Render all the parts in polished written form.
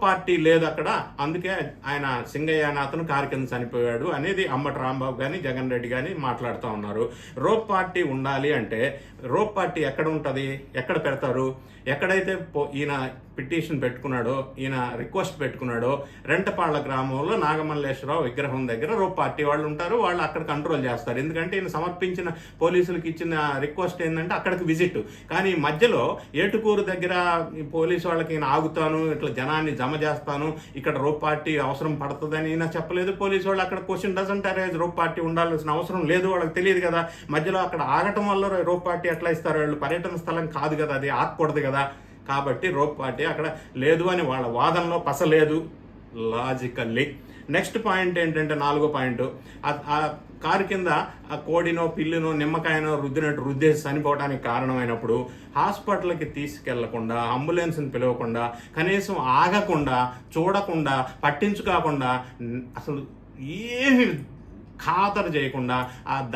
Party లేదు అక్కడ, అందుకే ఆయన సింగయ్య అనే అతను కారు కింద చనిపోయాడు అనేది అంబటి రాంబాబు కానీ జగన్ రెడ్డి కానీ మాట్లాడుతూ ఉన్నారు. రోప్ పార్టీ ఉండాలి అంటే రోప్ పార్టీ ఎక్కడ ఉంటుంది, ఎక్కడ పెడతారు? ఎక్కడైతే ఈయన పిటిషన్ పెట్టుకున్నాడో, ఈయన రిక్వెస్ట్ పెట్టుకున్నాడో రెంటపాళ్ల గ్రామంలో నాగమల్లేశ్వరరావు విగ్రహం దగ్గర రోప్ పార్టీ వాళ్ళు ఉంటారు. వాళ్ళు అక్కడ కంట్రోల్ చేస్తారు. ఎందుకంటే ఈయన సమర్పించిన పోలీసులకు ఇచ్చిన రిక్వెస్ట్ ఏంటంటే అక్కడికి విజిట్. కానీ మధ్యలో ఏటుకూరు దగ్గర పోలీసు వాళ్ళకి ఈయన ఆగుతాను, ఇట్లా జనాన్ని జమ చేస్తాను, ఇక్కడ రోప్ పార్టీ అవసరం పడుతుందని ఈయన చెప్పలేదు. పోలీసు వాళ్ళు అక్కడ question doesn't arise, rope party ఉండాల్సిన అవసరం లేదు, వాళ్ళకి తెలియదు కదా. మధ్యలో అక్కడ ఆగటం వల్ల రోప్ పార్టీ ఎట్లా ఇస్తారు? వాళ్ళు పర్యటన స్థలం కాదు కదా, అది ఆగకూడదు కదా. కాబట్టి రోప్ పార్టీ అక్కడ లేదు అని వాళ్ళ వాదనలో పసలేదు లాజికల్లీ. నెక్స్ట్ పాయింట్ ఏంటంటే 4వ పాయింట్, ఆ కారు కింద ఆ కోడినో పిల్లినో నిమ్మకాయనో రుద్దినట్టు రుద్దేసి చనిపోవడానికి కారణమైనప్పుడు హాస్పిటల్కి తీసుకెళ్లకుండా, అంబులెన్స్ని పిలవకుండా, కనీసం ఆగకుండా, చూడకుండా, పట్టించుకోకుండా, అసలు ఏమి ఖాతరు చేయకుండా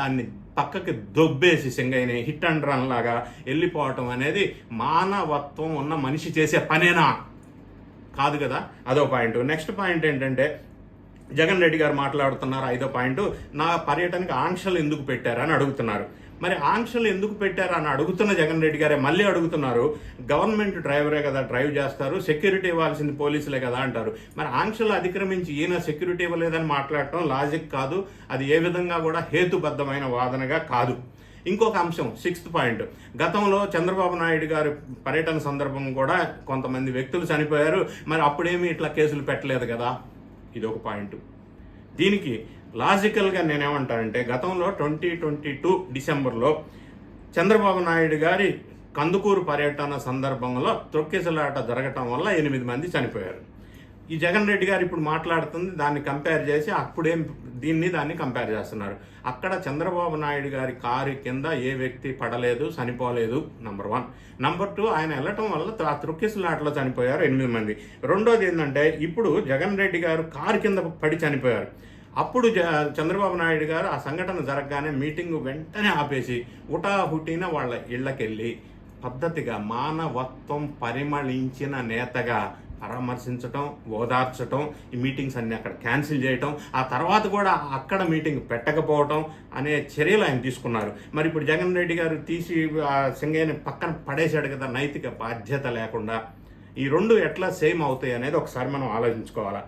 దాన్ని పక్కకి దొబ్బేసి సింగయ్యని హిట్ అండ్ రన్ లాగా వెళ్ళిపోవటం అనేది మానవత్వం ఉన్న మనిషి చేసే పనేనా? కాదు కదా. అదో పాయింట్. నెక్స్ట్ పాయింట్ ఏంటంటే జగన్ రెడ్డి గారు మాట్లాడుతున్నారు. 5వ పాయింట్, నా పర్యటనకి ఆంక్షలు ఎందుకు పెట్టారని అడుగుతున్నారు. మరి ఆంక్షలు ఎందుకు పెట్టారని అడుగుతున్న జగన్ రెడ్డి గారే మళ్ళీ అడుగుతున్నారు. గవర్నమెంట్ డ్రైవరే కదా డ్రైవ్ చేస్తారు, సెక్యూరిటీ ఇవ్వాల్సింది పోలీసులే కదా అంటారు. మరి ఆంక్షలు అతిక్రమించి ఈయన సెక్యూరిటీ ఇవ్వలేదని మాట్లాడటం లాజిక్ కాదు. అది ఏ విధంగా కూడా హేతుబద్ధమైన వాదనగా కాదు. ఇంకొక అంశం 6th పాయింట్, గతంలో చంద్రబాబు నాయుడు గారి పర్యటన సందర్భం కూడా కొంతమంది వ్యక్తులు చనిపోయారు. మరి అప్పుడేమి ఇట్లా కేసులు పెట్టలేదు కదా. ఇదొక పాయింట్. దీనికి లాజికల్గా నేనేమంటానంటే గతంలో 2022 డిసెంబర్లో చంద్రబాబు నాయుడు గారి కందుకూరు పర్యటన సందర్భంలో తొక్కిసలాట జరగటం వల్ల 8 మంది చనిపోయారు. ఈ జగన్ రెడ్డి గారు ఇప్పుడు మాట్లాడుతుంది దాన్ని కంపేర్ చేసి అప్పుడేం దాన్ని కంపేర్ చేస్తున్నారు. అక్కడ చంద్రబాబు నాయుడు గారి కారు కింద ఏ వ్యక్తి పడలేదు, చనిపోలేదు. నంబర్ 1. నంబర్ 2, ఆయన వెళ్ళటం వల్ల ఆ తొక్కిసలాటలో చనిపోయారు 8 మంది. రెండోది ఏంటంటే ఇప్పుడు జగన్ రెడ్డి గారు కారు కింద పడి చనిపోయారు. అప్పుడు చంద్రబాబు నాయుడు గారు ఆ సంఘటన జరగగానే మీటింగ్ వెంటనే ఆపేసి హుటాహుటిన వాళ్ళ ఇళ్లకెళ్ళి పద్ధతిగా మానవత్వం పరిమళించిన నేతగా పరామర్శించటం, ఓదార్చటం, ఈ మీటింగ్స్ అన్ని అక్కడ క్యాన్సిల్ చేయటం, ఆ తర్వాత కూడా అక్కడ మీటింగ్ పెట్టకపోవటం అనే చర్యలు ఆయన తీసుకున్నారు. మరి ఇప్పుడు జగన్ రెడ్డి గారు తీసి సింగయ్యని పక్కన పడేశాడు కదా నైతిక బాధ్యత లేకుండా. ఈ రెండు ఎట్లా సేమ్ అవుతాయి అనేది ఒకసారి మనం ఆలోచించుకోవాలా.